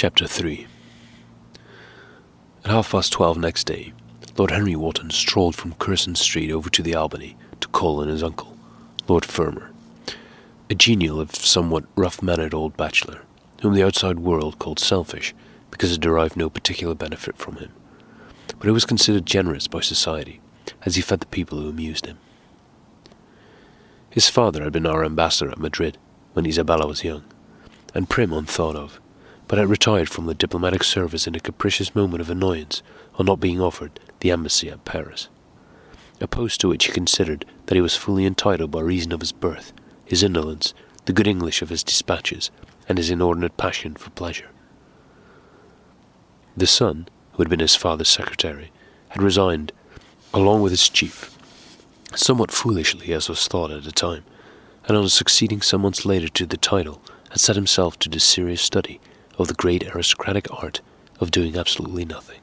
Chapter 3. At 12:30 next day, Lord Henry Wotton strolled from Curzon Street over to the Albany to call on his uncle, Lord Fermor, a genial if somewhat rough-mannered old bachelor, whom the outside world called selfish because it derived no particular benefit from him, but who was considered generous by society, as he fed the people who amused him. His father had been our ambassador at Madrid when Isabella was young, and prim unthought of, but had retired from the diplomatic service in a capricious moment of annoyance on not being offered the embassy at Paris, a post to which he considered that he was fully entitled by reason of his birth, his indolence, the good English of his dispatches, and his inordinate passion for pleasure. The son, who had been his father's secretary, had resigned, along with his chief, somewhat foolishly as was thought at the time, and on succeeding some months later to the title, had set himself to the serious study of the great aristocratic art of doing absolutely nothing.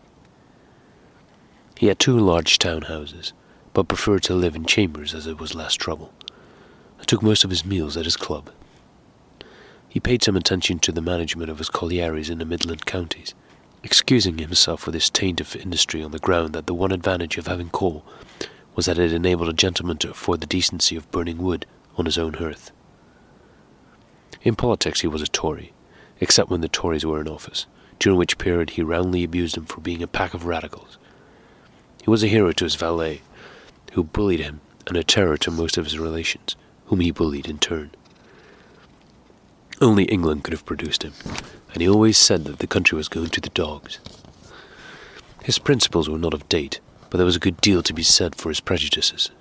He had 2 large town houses, but preferred to live in chambers as it was less trouble, and took most of his meals at his club. He paid some attention to the management of his collieries in the Midland counties, excusing himself for this taint of industry on the ground that the one advantage of having coal was that it enabled a gentleman to afford the decency of burning wood on his own hearth. In politics he was a Tory, except when the Tories were in office, during which period he roundly abused them for being a pack of radicals. He was a hero to his valet, who bullied him, and a terror to most of his relations, whom he bullied in turn. Only England could have produced him, and he always said that the country was going to the dogs. His principles were not of date, but there was a good deal to be said for his prejudices.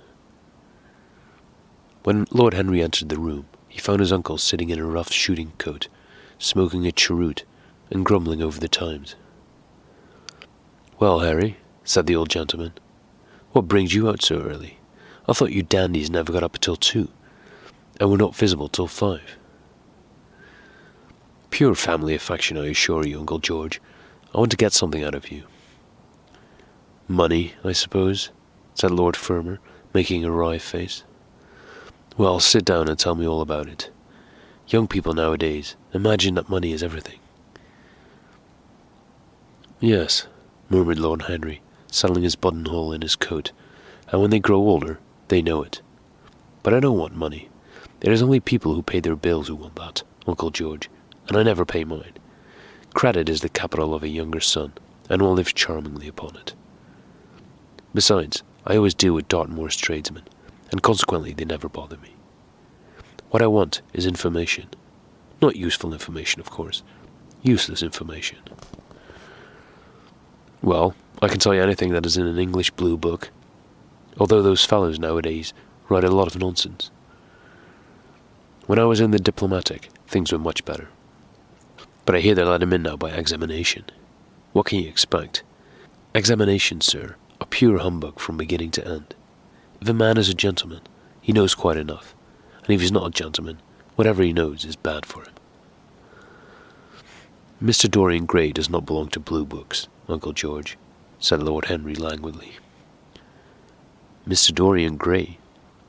When Lord Henry entered the room, he found his uncle sitting in a rough shooting coat, smoking a cheroot, and grumbling over the Times. "Well, Harry," said the old gentleman, "what brings you out so early? I thought you dandies never got up till 2, and were not visible till 5. "Pure family affection, I assure you, Uncle George. I want to get something out of you." "Money, I suppose," said Lord Fermor, making a wry face. "Well, sit down and tell me all about it. Young people nowadays imagine that money is everything." "Yes," murmured Lord Henry, settling his buttonhole in his coat, "and when they grow older, they know it. But I don't want money. It is only people who pay their bills who want that, Uncle George, and I never pay mine. Credit is the capital of a younger son, and one lives charmingly upon it. Besides, I always deal with Dartmoor's tradesmen, and consequently they never bother me. What I want is information. Not useful information, of course. Useless information. Well, I can tell you anything that is in an English blue book, although those fellows nowadays write a lot of nonsense. When I was in the diplomatic, things were much better. But I hear they let him in now by examination. What can you expect? Examinations, sir, are pure humbug from beginning to end. If a man is a gentleman, he knows quite enough, and if he's not a gentleman, whatever he knows is bad for him." "Mr. Dorian Gray does not belong to blue books, Uncle George," said Lord Henry languidly. "Mr. Dorian Gray?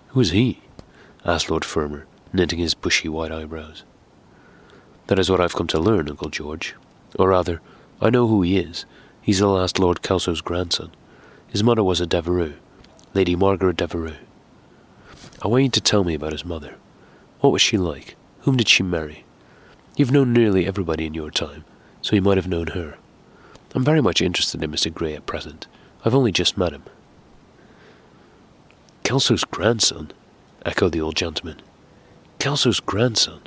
Who is he?" asked Lord Fermor, knitting his bushy white eyebrows. "That is what I've come to learn, Uncle George. Or rather, I know who he is. He's the last Lord Kelso's grandson. His mother was a Devereux, Lady Margaret Devereux. I want you to tell me about his mother. What was she like? Whom did she marry? You've known nearly everybody in your time, so you might have known her. I'm very much interested in Mr. Gray at present. I've only just met him." "Kelso's grandson?" echoed the old gentleman. "Kelso's grandson?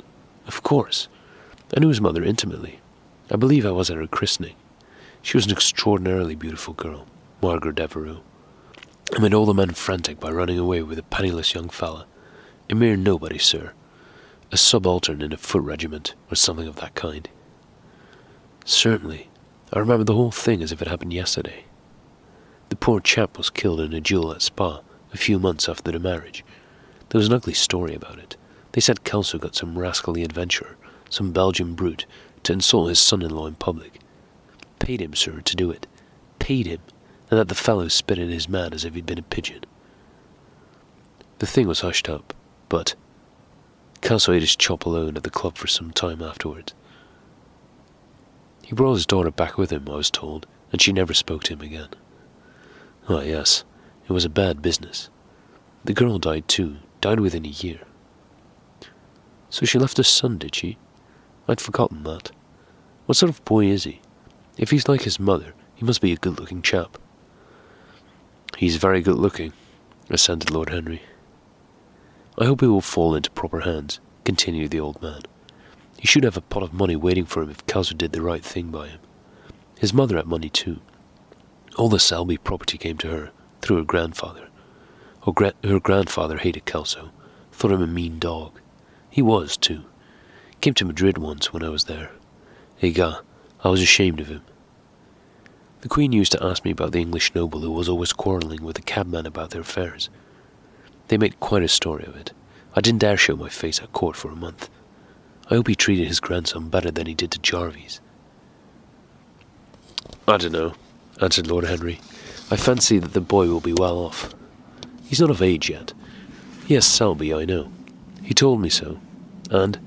Of course. I knew his mother intimately. I believe I was at her christening. She was an extraordinarily beautiful girl, Margaret Devereux, and made all the men frantic by running away with a penniless young fella. A mere nobody, sir. A subaltern in a foot regiment, or something of that kind." "Certainly. I remember the whole thing as if it happened yesterday. The poor chap was killed in a duel at Spa a few months after the marriage. There was an ugly story about it. They said Kelso got some rascally adventurer, some Belgian brute, to insult his son-in-law in public. Paid him, sir, to do it. Paid him, and that the fellow spit in his man as if he'd been a pigeon. The thing was hushed up, but Kelso ate his chop alone at the club for some time afterwards. He brought his daughter back with him, I was told, and she never spoke to him again. Ah, yes, it was a bad business. The girl died too, died within a year. So she left a son, did she? I'd forgotten that. What sort of boy is he? If he's like his mother, he must be a good-looking chap. He's very good-looking, assented Lord Henry. I hope he will fall into proper hands, continued the old man. He should have a pot of money waiting for him if Kelso did the right thing by him. His mother had money too. All the Selby property came to her, through her grandfather. Her grandfather hated Kelso, thought him a mean dog. He was, too. Came to Madrid once when I was there. Egad, I was ashamed of him. The Queen used to ask me about the English noble who was always quarrelling with the cabman about their affairs. They made quite a story of it. I didn't dare show my face at court for a month. I hope he treated his grandson better than he did to Jarvis. I don't know, answered Lord Henry. I fancy that the boy will be well off. He's not of age yet. He has Selby, I know. He told me so. And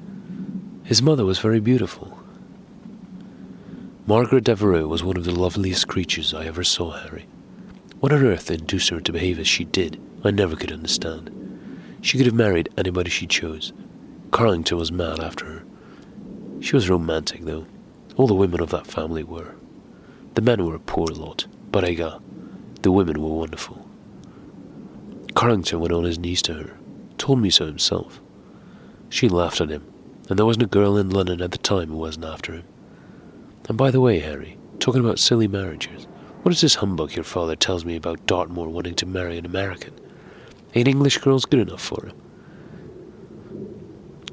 his mother was very beautiful. Margaret Devereux was one of the loveliest creatures I ever saw, Harry. What on earth induced her to behave as she did, I never could understand. She could have married anybody she chose. Carlington was mad after her. She was romantic, though. All the women of that family were. The men were a poor lot, but egad, the women were wonderful. Carlington went on his knees to her, told me so himself. She laughed at him, and there wasn't a girl in London at the time who wasn't after him. And by the way, Harry, talking about silly marriages, what is this humbug your father tells me about Dartmoor wanting to marry an American? Ain't English girls good enough for him?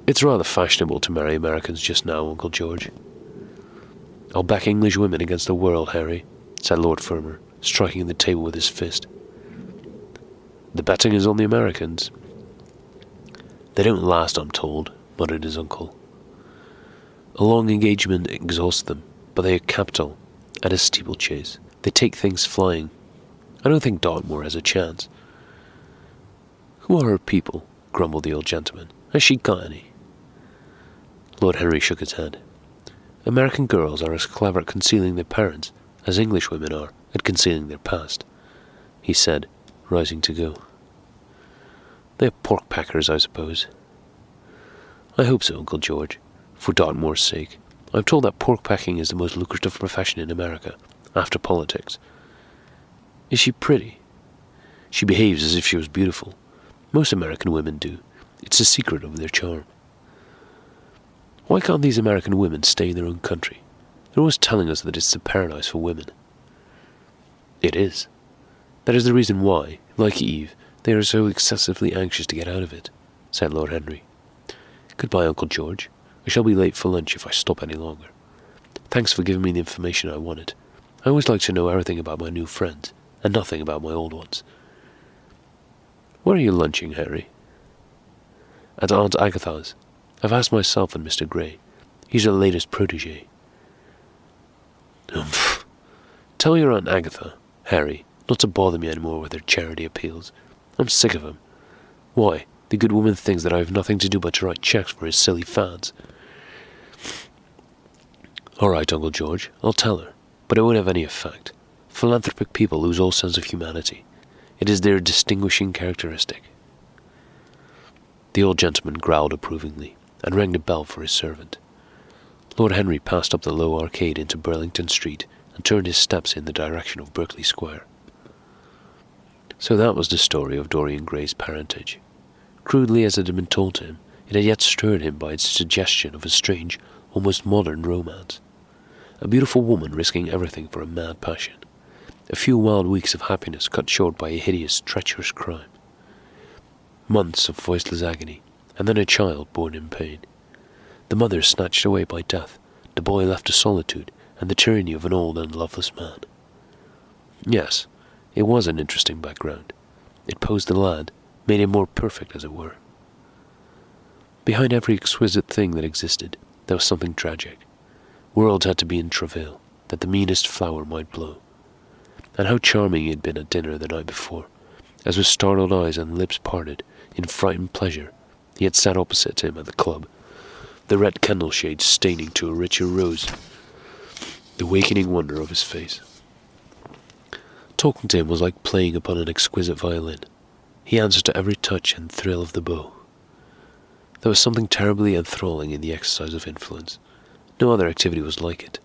It's rather fashionable to marry Americans just now, Uncle George. I'll back English women against the world, Harry, said Lord Fermor, striking the table with his fist. The betting is on the Americans. They don't last, I'm told, muttered his uncle. A long engagement exhausts them, but they are capital at a steeplechase. They take things flying. I don't think Dartmoor has a chance. Who are her people? Grumbled the old gentleman. Has she got any? Lord Henry shook his head. American girls are as clever at concealing their parents as English women are at concealing their past, he said, rising to go. They're pork packers, I suppose. I hope so, Uncle George, for Dartmoor's sake. I'm told that pork packing is the most lucrative profession in America, after politics. Is she pretty? She behaves as if she was beautiful. Most American women do. It's the secret of their charm. Why can't these American women stay in their own country? They're always telling us that it's the paradise for women. It is. That is the reason why, like Eve, they are so excessively anxious to get out of it, said Lord Henry. Goodbye, Uncle George. I shall be late for lunch if I stop any longer. Thanks for giving me the information I wanted. I always like to know everything about my new friends, and nothing about my old ones. Where are you lunching, Harry? At Aunt Agatha's. I've asked myself and Mr. Gray. He's her latest protégé. Humph. Tell your Aunt Agatha, Harry, not to bother me any more with her charity appeals. I'm sick of him. Why, the good woman thinks that I have nothing to do but to write cheques for his silly fads. All right, Uncle George, I'll tell her, but it won't have any effect. Philanthropic people lose all sense of humanity. It is their distinguishing characteristic. The old gentleman growled approvingly, and rang the bell for his servant. Lord Henry passed up the low arcade into Burlington Street, and turned his steps in the direction of Berkeley Square. So that was the story of Dorian Gray's parentage. Crudely as it had been told to him, it had yet stirred him by its suggestion of a strange, almost modern romance. A beautiful woman risking everything for a mad passion. A few wild weeks of happiness cut short by a hideous, treacherous crime. Months of voiceless agony, and then a child born in pain. The mother snatched away by death, the boy left to solitude and the tyranny of an old and loveless man. Yes, it was an interesting background. It posed the lad, made him more perfect, as it were. Behind every exquisite thing that existed, there was something tragic. Worlds had to be in travail, that the meanest flower might blow. And how charming he had been at dinner the night before, as with startled eyes and lips parted, in frightened pleasure, he had sat opposite him at the club, the red candle shade staining to a richer rose the awakening wonder of his face. Talking to him was like playing upon an exquisite violin. He answered to every touch and thrill of the bow. There was something terribly enthralling in the exercise of influence. No other activity was like it.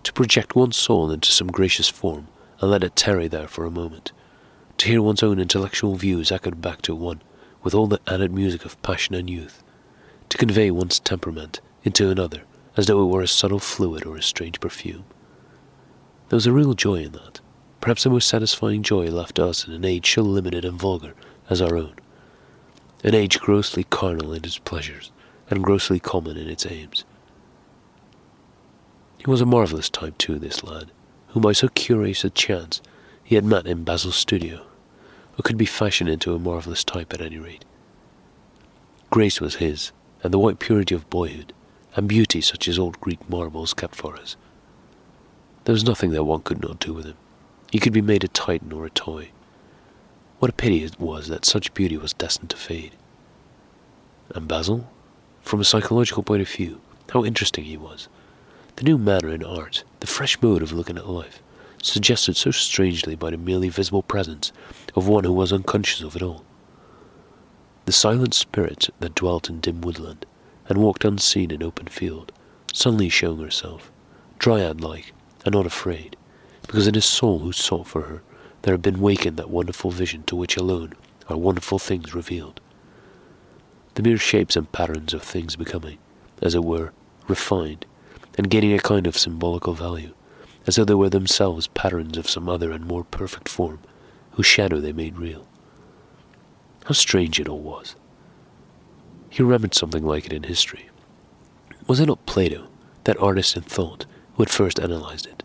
To project one's soul into some gracious form and let it tarry there for a moment. To hear one's own intellectual views echoed back to one with all the added music of passion and youth. To convey one's temperament into another as though it were a subtle fluid or a strange perfume. There was a real joy in that. Perhaps the most satisfying joy left to us in an age so limited and vulgar as our own. An age grossly carnal in its pleasures, and grossly common in its aims. He was a marvellous type too, this lad, whom by so curious a chance he had met in Basil's studio, or could be fashioned into a marvellous type at any rate. Grace was his, and the white purity of boyhood, and beauty such as old Greek marbles kept for us. There was nothing that one could not do with him. He could be made a titan or a toy. What a pity it was that such beauty was destined to fade. And Basil? From a psychological point of view, how interesting he was. The new manner in art, the fresh mode of looking at life, suggested so strangely by the merely visible presence of one who was unconscious of it all. The silent spirit that dwelt in dim woodland, and walked unseen in open field, suddenly showing herself, dryad-like, and not afraid, because in his soul who sought for her, there had been wakened that wonderful vision to which alone are wonderful things revealed. The mere shapes and patterns of things becoming, as it were, refined, and gaining a kind of symbolical value, as though they were themselves patterns of some other and more perfect form, whose shadow they made real. How strange it all was. He remembered something like it in history. Was it not Plato, that artist in thought, who had first analyzed it?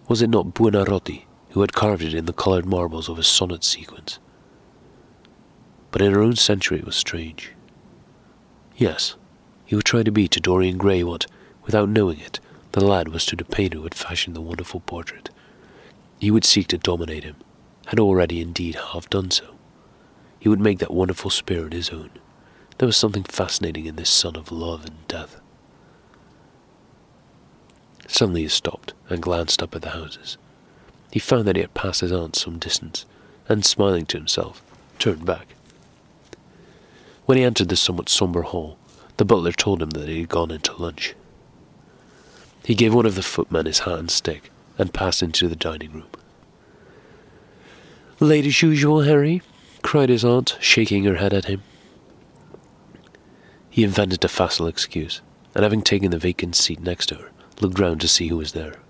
Was it not Buonarroti, who had carved it in the coloured marbles of his sonnet sequence? But in our own century it was strange. Yes, he would try to be to Dorian Gray what, without knowing it, the lad was to the painter who had fashioned the wonderful portrait. He would seek to dominate him, had already indeed half done so. He would make that wonderful spirit his own. There was something fascinating in this son of love and death. Suddenly he stopped and glanced up at the houses. He found that he had passed his aunt some distance, and smiling to himself, turned back. When he entered the somewhat sombre hall, the butler told him that he had gone into lunch. He gave one of the footmen his hat and stick, and passed into the dining room. "Late as usual, Harry?" cried his aunt, shaking her head at him. He invented a facile excuse, and having taken the vacant seat next to her, looked round to see who was there.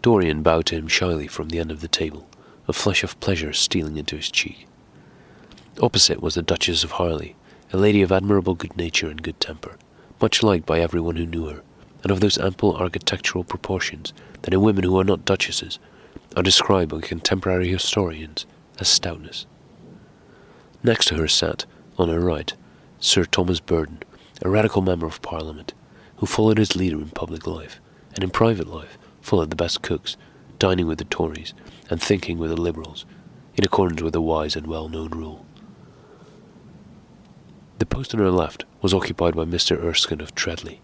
Dorian bowed to him shyly from the end of the table, a flush of pleasure stealing into his cheek. Opposite was the Duchess of Harley, a lady of admirable good nature and good temper, much liked by everyone who knew her, and of those ample architectural proportions that in women who are not duchesses are described by contemporary historians as stoutness. Next to her sat, on her right, Sir Thomas Burden, a radical member of Parliament, who followed his leader in public life, and in private life followed the best cooks, dining with the Tories, and thinking with the Liberals, in accordance with a wise and well-known rule. The post on her left was occupied by Mr. Erskine of Treadley,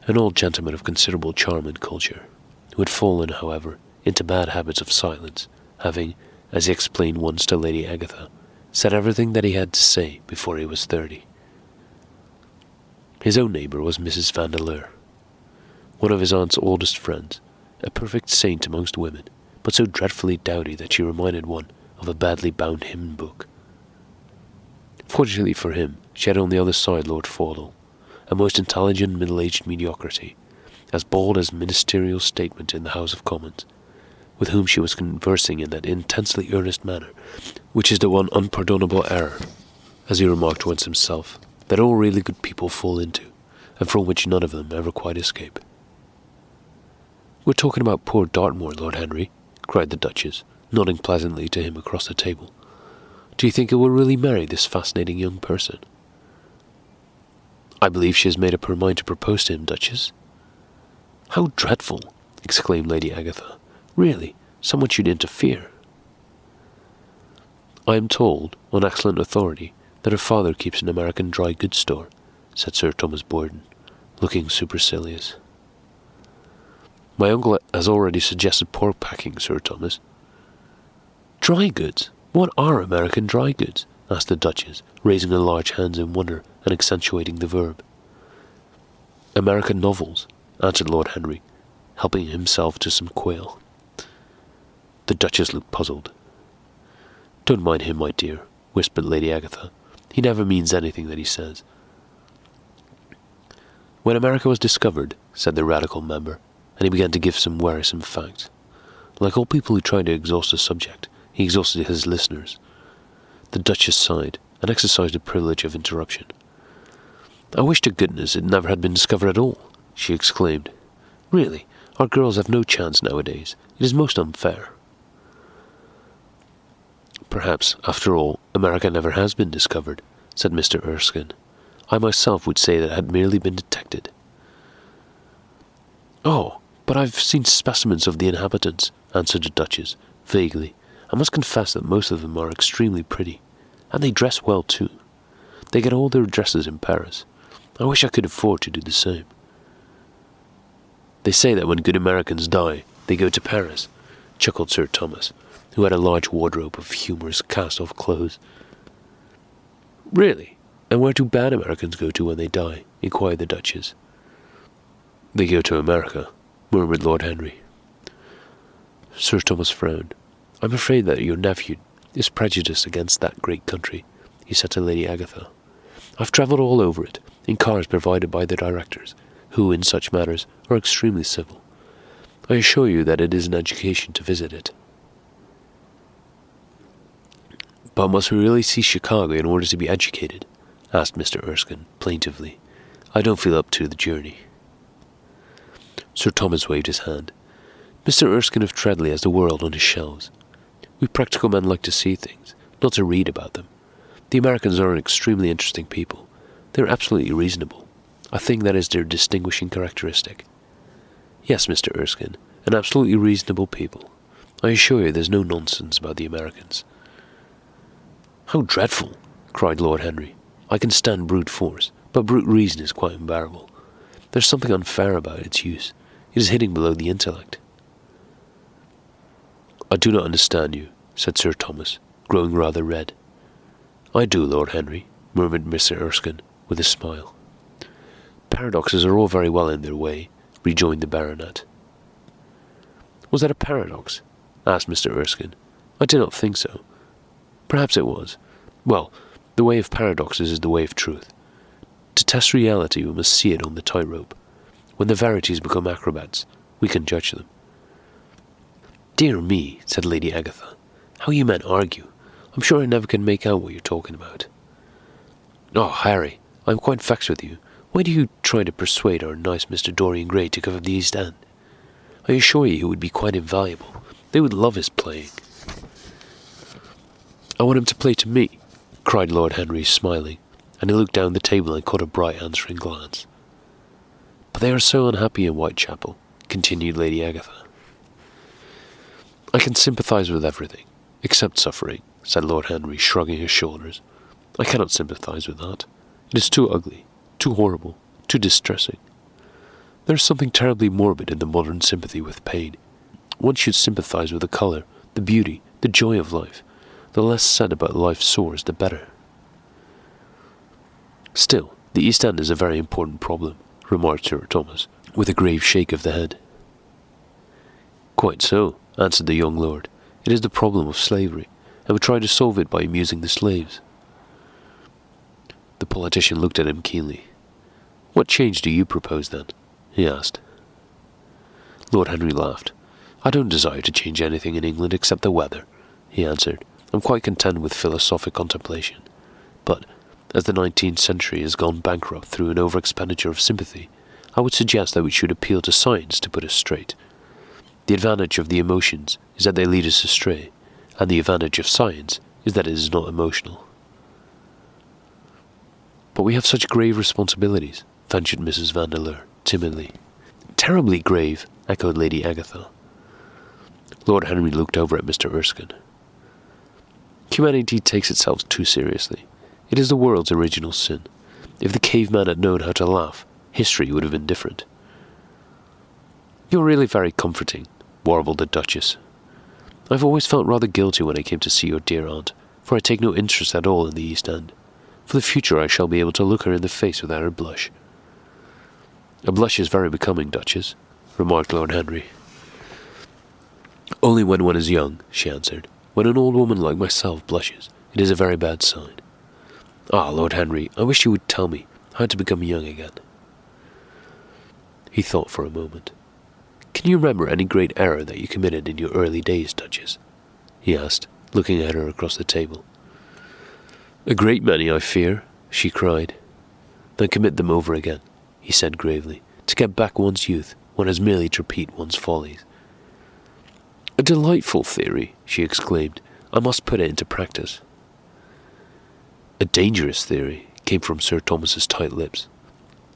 an old gentleman of considerable charm and culture, who had fallen, however, into bad habits of silence, having, as he explained once to Lady Agatha, said everything that he had to say before he was 30. His own neighbour was Mrs. Vandeleur, one of his aunt's oldest friends, a perfect saint amongst women, but so dreadfully dowdy that she reminded one of a badly bound hymn book. Fortunately for him, she had on the other side Lord Faudel, a most intelligent middle-aged mediocrity, as bald as ministerial statement in the House of Commons, with whom she was conversing in that intensely earnest manner, which is the one unpardonable error, as he remarked once himself, that all really good people fall into, and from which none of them ever quite escape. "We're talking about poor Dartmoor, Lord Henry," cried the Duchess, nodding pleasantly to him across the table. "Do you think he will really marry this fascinating young person?" "I believe she has made up her mind to propose to him, Duchess." "How dreadful!" exclaimed Lady Agatha. "Really, someone should interfere." "I am told, on excellent authority, that her father keeps an American dry goods store," said Sir Thomas Borden, looking supercilious. My uncle has already suggested pork packing, Sir Thomas. Dry goods? What are American dry goods? Asked the Duchess, raising her large hands in wonder and accentuating the verb. American novels, answered Lord Henry, helping himself to some quail. The Duchess looked puzzled. Don't mind him, my dear, whispered Lady Agatha. He never means anything that he says. When America was discovered, said the Radical member, and he began to give some wearisome facts. Like all people who try to exhaust a subject, he exhausted his listeners. The Duchess sighed, and exercised the privilege of interruption. I wish to goodness it never had been discovered at all, she exclaimed. Really, our girls have no chance nowadays. It is most unfair. Perhaps, after all, America never has been discovered, said Mr. Erskine. I myself would say that it had merely been detected. Oh, but I've seen specimens of the inhabitants, answered the Duchess, vaguely. I must confess that most of them are extremely pretty, and they dress well too. They get all their dresses in Paris. I wish I could afford to do the same. They say that when good Americans die, they go to Paris, chuckled Sir Thomas, who had a large wardrobe of humorous cast-off clothes. Really? And where do bad Americans go to when they die? Inquired the Duchess. They go to America, murmured Lord Henry. Sir Thomas frowned. I'm afraid that your nephew is prejudiced against that great country, he said to Lady Agatha. I've travelled all over it, in cars provided by the directors, who, in such matters, are extremely civil. I assure you that it is an education to visit it. But must we really see Chicago in order to be educated? Asked Mr. Erskine, plaintively. I don't feel up to the journey. Sir Thomas waved his hand. Mr. Erskine of Treadley has the world on his shelves. We practical men like to see things, not to read about them. The Americans are an extremely interesting people. They are absolutely reasonable. I think that is their distinguishing characteristic. Yes, Mr. Erskine, an absolutely reasonable people. I assure you there's no nonsense about the Americans. How dreadful, cried Lord Henry. I can stand brute force, but brute reason is quite unbearable. There's something unfair about its use. It is hitting below the intellect. I do not understand you, said Sir Thomas, growing rather red. I do, Lord Henry, murmured Mr. Erskine, with a smile. Paradoxes are all very well in their way, rejoined the baronet. Was that a paradox? Asked Mr. Erskine. I did not think so. Perhaps it was. Well, the way of paradoxes is the way of truth. To test reality, we must see it on the tightrope. When the verities become acrobats, we can judge them. Dear me, said Lady Agatha, how you men argue. I'm sure I never can make out what you're talking about. Oh, Harry, I'm quite vexed with you. Why do you try to persuade our nice Mr. Dorian Gray to give up the East End? I assure you he would be quite invaluable. They would love his playing. I want him to play to me, cried Lord Henry, smiling, and he looked down the table and caught a bright answering glance. But they are so unhappy in Whitechapel, continued Lady Agatha. I can sympathize with everything, except suffering, said Lord Henry, shrugging his shoulders. I cannot sympathize with that. It is too ugly, too horrible, too distressing. There is something terribly morbid in the modern sympathy with pain. One should sympathize with the colour, the beauty, the joy of life. The less said about life's sores, the better. Still, the East End is a very important problem, remarked Sir Thomas, with a grave shake of the head. Quite so, answered the young lord. It is the problem of slavery, and we try to solve it by amusing the slaves. The politician looked at him keenly. What change do you propose, then? He asked. Lord Henry laughed. I don't desire to change anything in England except the weather, he answered. I'm quite content with philosophic contemplation. But, as the 19th century has gone bankrupt through an over-expenditure of sympathy, I would suggest that we should appeal to science to put us straight. The advantage of the emotions is that they lead us astray, and the advantage of science is that it is not emotional. But we have such grave responsibilities, ventured Mrs. Vandeleur, timidly. Terribly grave, echoed Lady Agatha. Lord Henry looked over at Mr. Erskine. Humanity takes itself too seriously. It is the world's original sin. If the caveman had known how to laugh, history would have been different. "You're really very comforting," warbled the Duchess. "I've always felt rather guilty when I came to see your dear aunt, for I take no interest at all in the East End. For the future I shall be able to look her in the face without a blush." "A blush is very becoming, Duchess," remarked Lord Henry. "Only when one is young," she answered. "When an old woman like myself blushes, it is a very bad sign. Ah, Lord Henry, I wish you would tell me how to become young again." He thought for a moment. "Can you remember any great error that you committed in your early days, Duchess?" he asked, looking at her across the table. "A great many, I fear," she cried. "Then commit them over again," he said gravely. "To get back one's youth, one has merely to repeat one's follies." "A delightful theory," she exclaimed. "I must put it into practice." "A dangerous theory," came from Sir Thomas's tight lips.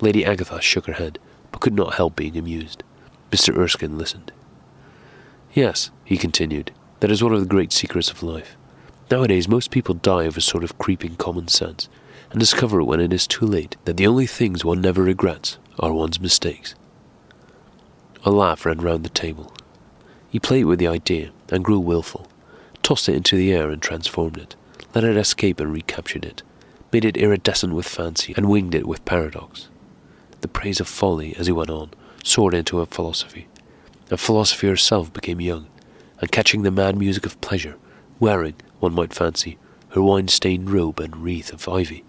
Lady Agatha shook her head, but could not help being amused. Mr. Erskine listened. "Yes," he continued, "that is one of the great secrets of life. Nowadays most people die of a sort of creeping common sense, and discover when it is too late that the only things one never regrets are one's mistakes." A laugh ran round the table. He played with the idea, and grew wilful, tossed it into the air and transformed it, let it escape and recaptured it, made it iridescent with fancy, and winged it with paradox. The praise of folly, as he went on, soared into a philosophy, and philosophy herself became young, and catching the mad music of pleasure, wearing, one might fancy, her wine-stained robe and wreath of ivy,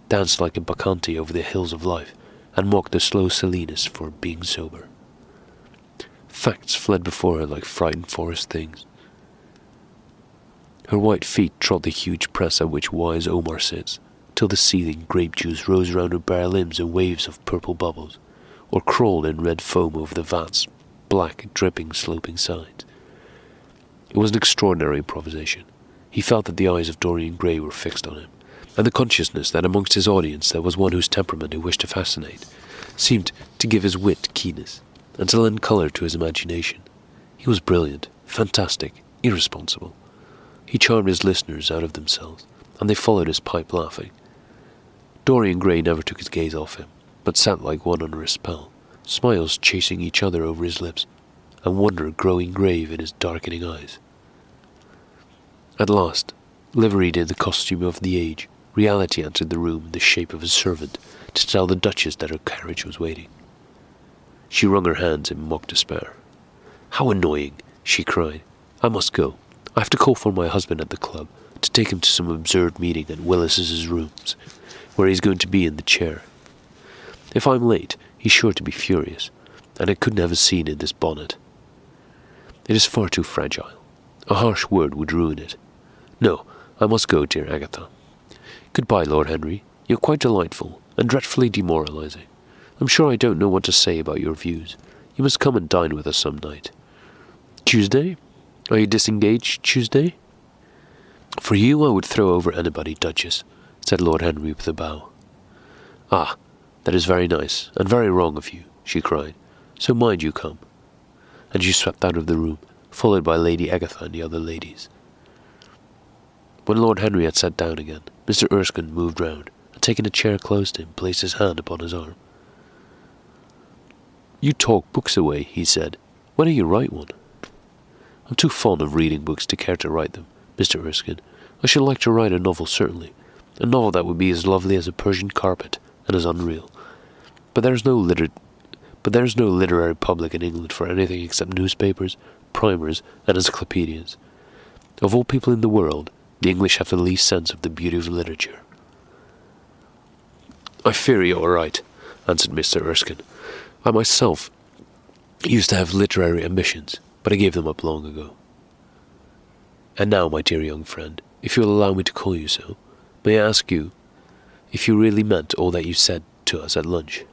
danced like a bacchante over the hills of life, and mocked the slow Silenus for being sober. Facts fled before her like frightened forest things. Her white feet trod the huge press at which wise Omar sits, till the seething grape juice rose round her bare limbs in waves of purple bubbles, or crawled in red foam over the vat's black, dripping, sloping sides. It was an extraordinary improvisation. He felt that the eyes of Dorian Gray were fixed on him, and the consciousness that amongst his audience there was one whose temperament he wished to fascinate seemed to give his wit keenness, and to lend colour to his imagination. He was brilliant, fantastic, irresponsible. He charmed his listeners out of themselves, and they followed his pipe laughing. Dorian Gray never took his gaze off him, but sat like one under a spell, smiles chasing each other over his lips, and wonder growing grave in his darkening eyes. At last, liveried in the costume of the age, reality entered the room in the shape of a servant to tell the Duchess that her carriage was waiting. She wrung her hands in mock despair. "How annoying!" she cried. "I must go. I have to call for my husband at the club, to take him to some absurd meeting at Willis's rooms, where he's going to be in the chair. If I'm late, he's sure to be furious, and I couldn't have a scene in this bonnet. It is far too fragile. A harsh word would ruin it. No, I must go, dear Agatha. Goodbye, Lord Henry. You're quite delightful, and dreadfully demoralizing. I'm sure I don't know what to say about your views. You must come and dine with us some night. Tuesday? Are you disengaged Tuesday?" "For you I would throw over anybody, Duchess," said Lord Henry with a bow. "Ah, that is very nice, and very wrong of you," she cried. "So mind you come." And she swept out of the room, followed by Lady Agatha and the other ladies. When Lord Henry had sat down again, Mr. Erskine moved round, and taking a chair close to him, placed his hand upon his arm. "You talk books away," he said. "When do you write one?" "I'm too fond of reading books to care to write them, Mr. Erskine. I should like to write a novel, certainly. A novel that would be as lovely as a Persian carpet, and as unreal. But there is no literary public in England for anything except newspapers, primers, and encyclopedias. Of all people in the world, the English have the least sense of the beauty of literature." "I fear you are right," answered Mr. Erskine. "I myself used to have literary ambitions, but I gave them up long ago. And now, my dear young friend, if you will allow me to call you so, may I ask you if you really meant all that you said to us at lunch?"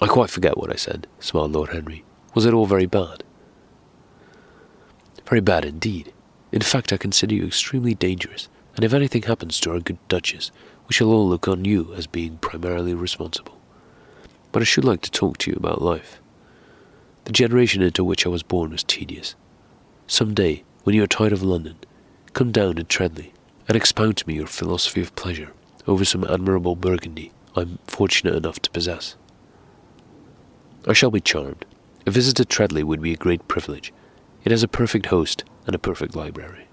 "I quite forget what I said," smiled Lord Henry. "Was it all very bad?" "Very bad indeed. In fact, I consider you extremely dangerous, and if anything happens to our good Duchess, we shall all look on you as being primarily responsible. But I should like to talk to you about life. The generation into which I was born was tedious. Some day, when you are tired of London, come down to Treadley, and expound to me your philosophy of pleasure over some admirable Burgundy I am fortunate enough to possess. I shall be charmed, A visit to Treadley would be a great privilege. It has a perfect host and a perfect library."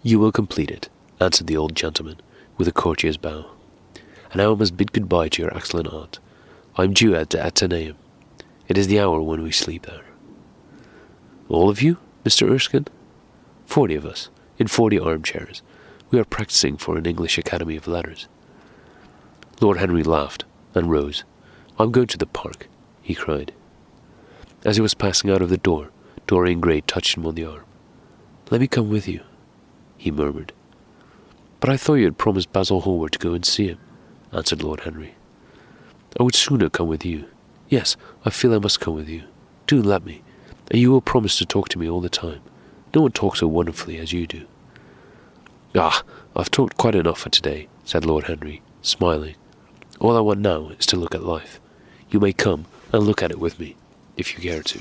"You will complete it," answered the old gentleman, with a courtier's bow. "And now I must bid good-bye to your excellent aunt. I am due at the Athenaeum. It is the hour when we sleep there." "All of you, Mr. Erskine?" 40 of us, in 40 armchairs. We are practicing for an English Academy of Letters." Lord Henry laughed and rose. "I'm going to the park," he cried. As he was passing out of the door, Dorian Gray touched him on the arm. "Let me come with you," he murmured. "But I thought you had promised Basil Hallward to go and see him," answered Lord Henry. "I would sooner come with you. Yes, I feel I must come with you. Do let me, and you will promise to talk to me all the time. No one talks so wonderfully as you do." "Ah, I've talked quite enough for today," said Lord Henry, smiling. "All I want now is to look at life. You may come and look at it with me, if you care to."